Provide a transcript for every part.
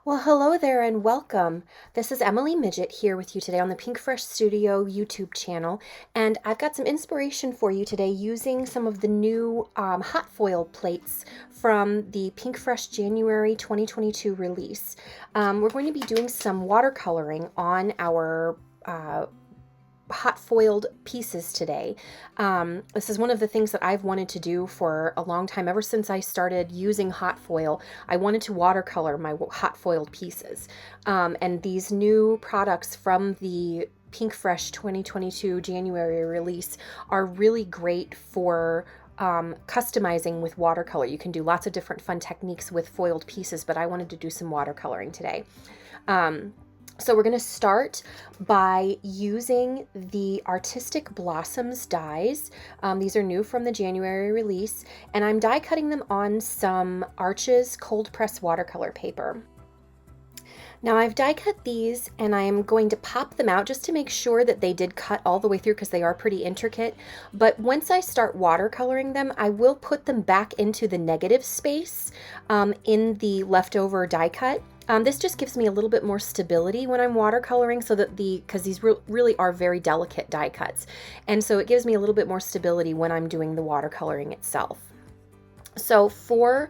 Well, hello there and welcome. This is Emily Midgett here with you today on the Pink Fresh Studio YouTube channel, and I've got some inspiration for you today using some of the new hot foil plates from the Pink Fresh January 2022 release. We're going to be doing some watercoloring on our hot foiled pieces today. This is one of the things that I've wanted to do for a long time. Ever since I started using hot foil, I wanted to watercolor my hot foiled pieces. And these new products from the Pink Fresh 2022 January release are really great for customizing with watercolor. You can do lots of different fun techniques with foiled pieces, but I wanted to do some watercoloring today. So we're going to start by using the Artistic Blossoms dies. These are new from the January release, and I'm die cutting them on some Arches cold press watercolor paper. Now I've die cut these and I am going to pop them out just to make sure that they did cut all the way through because they are pretty intricate. But once I start watercoloring them, I will put them back into the negative space in the leftover die cut. This just gives me a little bit more stability when I'm watercoloring so that because these really are very delicate die cuts. And so it gives me a little bit more stability when I'm doing the watercoloring itself. So for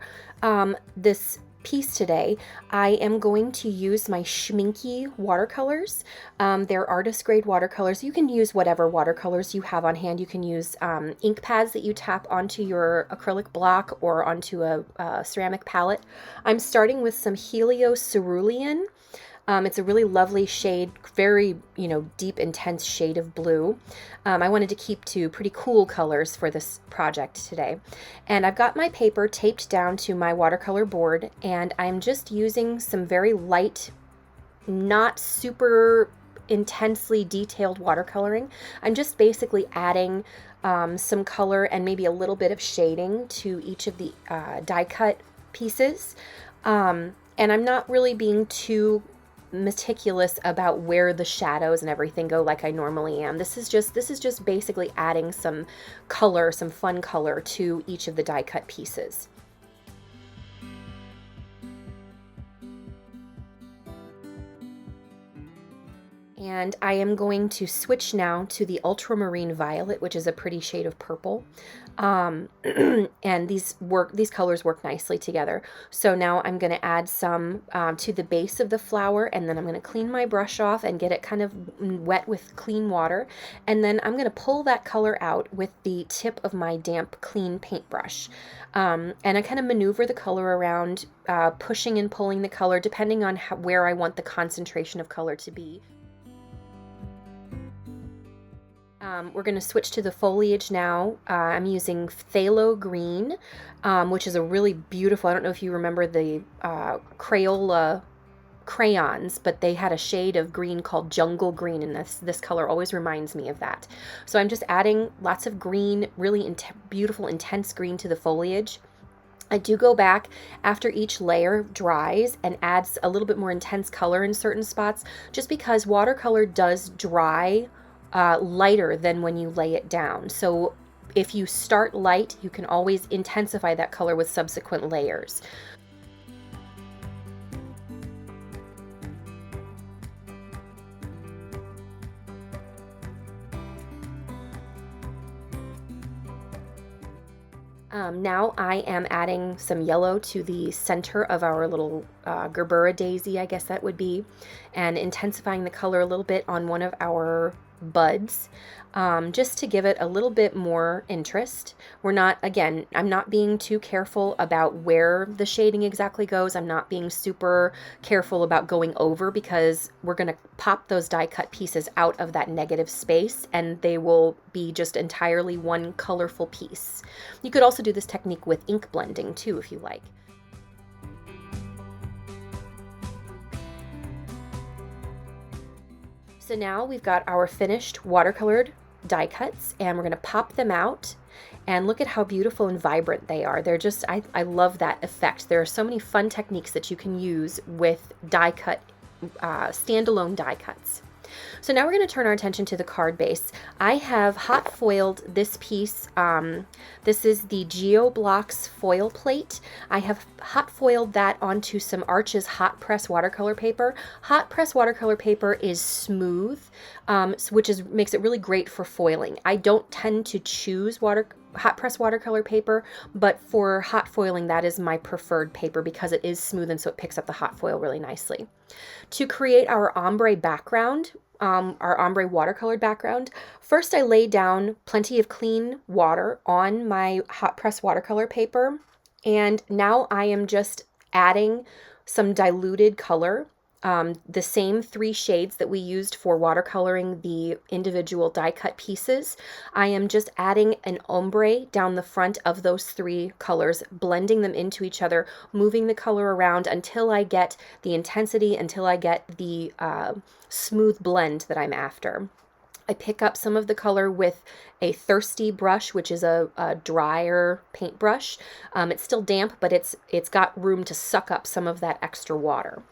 this piece today, I am going to use my Schminky watercolors. They're artist grade watercolors. You can use whatever watercolors you have on hand. You can use ink pads that you tap onto your acrylic block or onto a ceramic palette. I'm starting with some Helio Cerulean. It's a really lovely shade, very, deep, intense shade of blue. I wanted to keep to pretty cool colors for this project today. And I've got my paper taped down to my watercolor board, and I'm just using some very light, not super intensely detailed watercoloring. I'm just basically adding some color and maybe a little bit of shading to each of the die cut pieces. And I'm not really being too meticulous about where the shadows and everything go like I normally am. This is just basically adding some color, some fun color to each of the die cut pieces. And I am going to switch now to the Ultramarine Violet, which is a pretty shade of purple. And these colors work nicely together. So now I'm going to add some to the base of the flower, and then I'm going to clean my brush off and get it kind of wet with clean water. And then I'm going to pull that color out with the tip of my damp, clean paintbrush. And I kind of maneuver the color around, pushing and pulling the color depending on where I want the concentration of color to be. We're going to switch to the foliage now. I'm using Phthalo Green, which is a really beautiful, I don't know if you remember the Crayola crayons, but they had a shade of green called Jungle Green, and this color always reminds me of that. So I'm just adding lots of green, really beautiful, intense green to the foliage. I do go back after each layer dries and adds a little bit more intense color in certain spots, just because watercolor does dry lighter than when you lay it down. So if you start light, you can always intensify that color with subsequent layers. Now I am adding some yellow to the center of our little Gerbera daisy, I guess that would be, and intensifying the color a little bit on one of our buds, just to give it a little bit more interest. I'm not being too careful about where the shading exactly goes. I'm not being super careful about going over, because we're going to pop those die cut pieces out of that negative space and they will be just entirely one colorful piece. You could also do this technique with ink blending too, if you like. So now we've got our finished watercolored die cuts, and we're going to pop them out, and look at how beautiful and vibrant they are. They're just, I love that effect. There are so many fun techniques that you can use with die cut, standalone die cuts. So now we're going to turn our attention to the card base. I have hot foiled this piece. This is the GeoBlocks foil plate. I have hot foiled that onto some Arches hot press watercolor paper. Hot press watercolor paper is smooth, which makes it really great for foiling. I don't tend to choose hot press watercolor paper, but for hot foiling, that is my preferred paper because it is smooth and so it picks up the hot foil really nicely. To create our ombre background, our ombre watercolored background, first I lay down plenty of clean water on my hot press watercolor paper, and now I am just adding some diluted color, the same 3 shades that we used for watercoloring the individual die cut pieces. I am just adding an ombre down the front of those 3 colors, blending them into each other, moving the color around until I get the intensity, until I get the smooth blend that I'm after. I pick up some of the color with a thirsty brush, which is a drier paintbrush. It's still damp, but it's got room to suck up some of that extra water.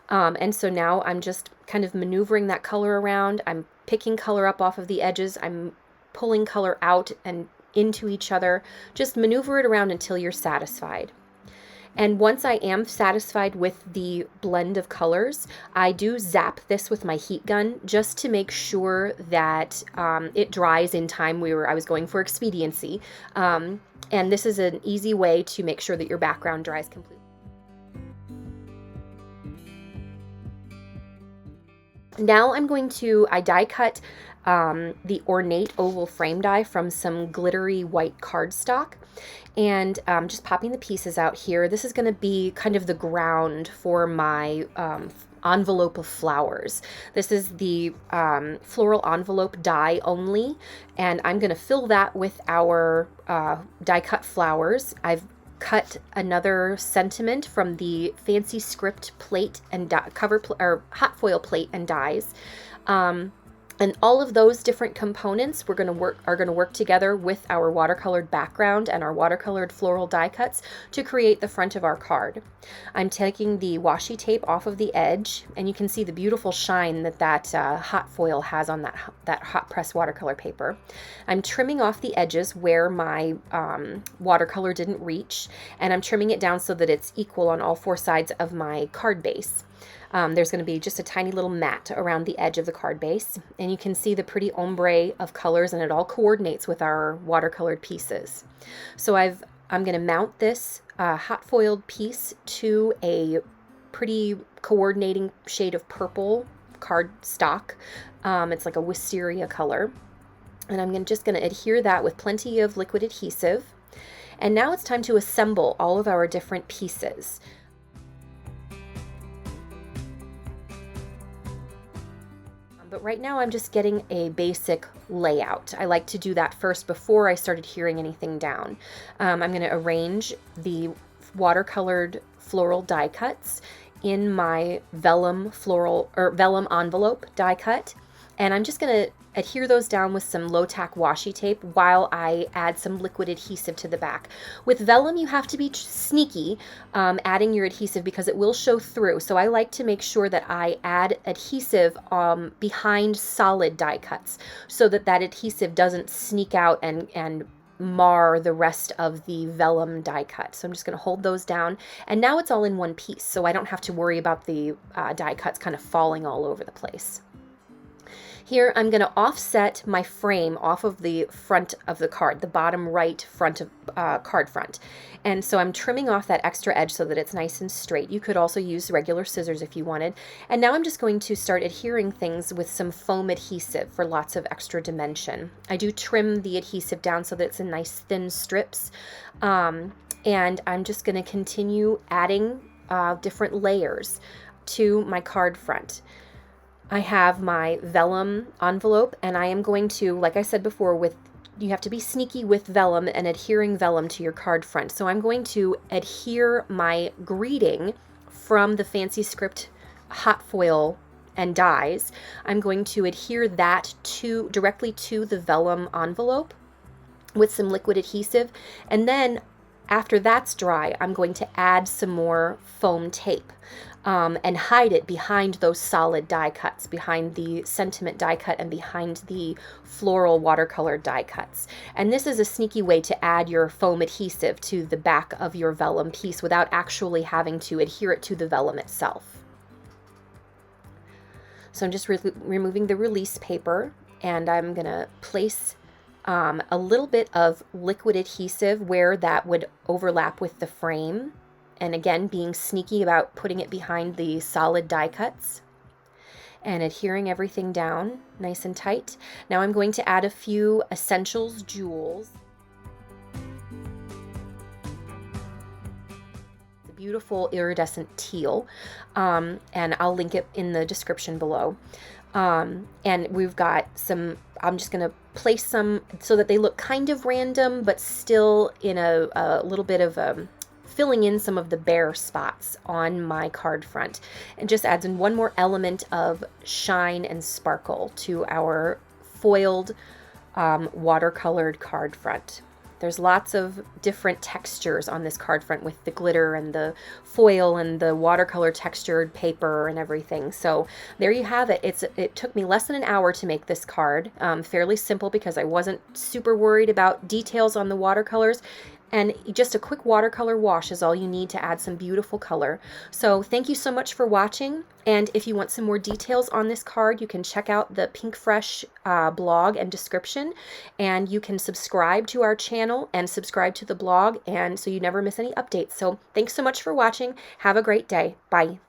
And so now I'm just kind of maneuvering that color around. I'm picking color up off of the edges. I'm pulling color out and into each other. Just maneuver it around until you're satisfied. And once I am satisfied with the blend of colors, I do zap this with my heat gun just to make sure that it dries in time. I was going for expediency. And this is an easy way to make sure that your background dries completely. Now I die cut the ornate oval frame die from some glittery white cardstock, and just popping the pieces out here. This is going to be kind of the ground for my envelope of flowers. This is the floral envelope die only, and I'm going to fill that with our die cut flowers. I've cut another sentiment from the Fancy Script plate and hot foil plate and dies. And all of those different components are going to work together with our watercolored background and our watercolored floral die cuts to create the front of our card. I'm taking the washi tape off of the edge, and you can see the beautiful shine that hot foil has on that hot press watercolor paper. I'm trimming off the edges where my watercolor didn't reach, and I'm trimming it down so that it's equal on all 4 sides of my card base. There's going to be just a tiny little mat around the edge of the card base, and you can see the pretty ombre of colors, and it all coordinates with our watercolored pieces. So I'm going to mount this hot foiled piece to a pretty coordinating shade of purple card stock. It's like a wisteria color, and I'm just going to adhere that with plenty of liquid adhesive. And now it's time to assemble all of our different pieces. But right now I'm just getting a basic layout. I like to do that first before I started hearing anything down. I'm going to arrange the watercolored floral die cuts in my vellum envelope die cut, and I'm just going to adhere those down with some low-tack washi tape while I add some liquid adhesive to the back. With vellum, you have to be sneaky adding your adhesive because it will show through. So I like to make sure that I add adhesive behind solid die cuts so that adhesive doesn't sneak out and mar the rest of the vellum die cut. So I'm just going to hold those down, and now it's all in one piece, so I don't have to worry about the die cuts kind of falling all over the place. Here I'm going to offset my frame off of the front of the card, the bottom right front of card front. And so I'm trimming off that extra edge so that it's nice and straight. You could also use regular scissors if you wanted. And now I'm just going to start adhering things with some foam adhesive for lots of extra dimension. I do trim the adhesive down so that it's in nice thin strips. And I'm just going to continue adding different layers to my card front. I have my vellum envelope, and I am going to, like I said before, you have to be sneaky with vellum and adhering vellum to your card front. So I'm going to adhere my greeting from the Fancy Script hot foil and dies. I'm going to adhere that directly to the vellum envelope with some liquid adhesive, and then after that's dry, I'm going to add some more foam tape. and hide it behind those solid die cuts, behind the sentiment die cut and behind the floral watercolor die cuts. And this is a sneaky way to add your foam adhesive to the back of your vellum piece without actually having to adhere it to the vellum itself. So I'm just removing the release paper, and I'm gonna place a little bit of liquid adhesive where that would overlap with the frame. And again, being sneaky about putting it behind the solid die cuts and adhering everything down nice and tight. Now I'm going to add a few Essentials jewels. The beautiful iridescent teal, and I'll link it in the description below. And we've got some, I'm just going to place some so that they look kind of random, but still in a little bit of filling in some of the bare spots on my card front, and just adds in one more element of shine and sparkle to our foiled watercolored card front. There's lots of different textures on this card front with the glitter and the foil and the watercolor textured paper and everything. So there you have it. It took me less than an hour to make this card. Fairly simple because I wasn't super worried about details on the watercolors. And just a quick watercolor wash is all you need to add some beautiful color. So thank you so much for watching. And if you want some more details on this card, you can check out the Pink Fresh blog and description. And you can subscribe to our channel and subscribe to the blog, and so you never miss any updates. So thanks so much for watching. Have a great day. Bye.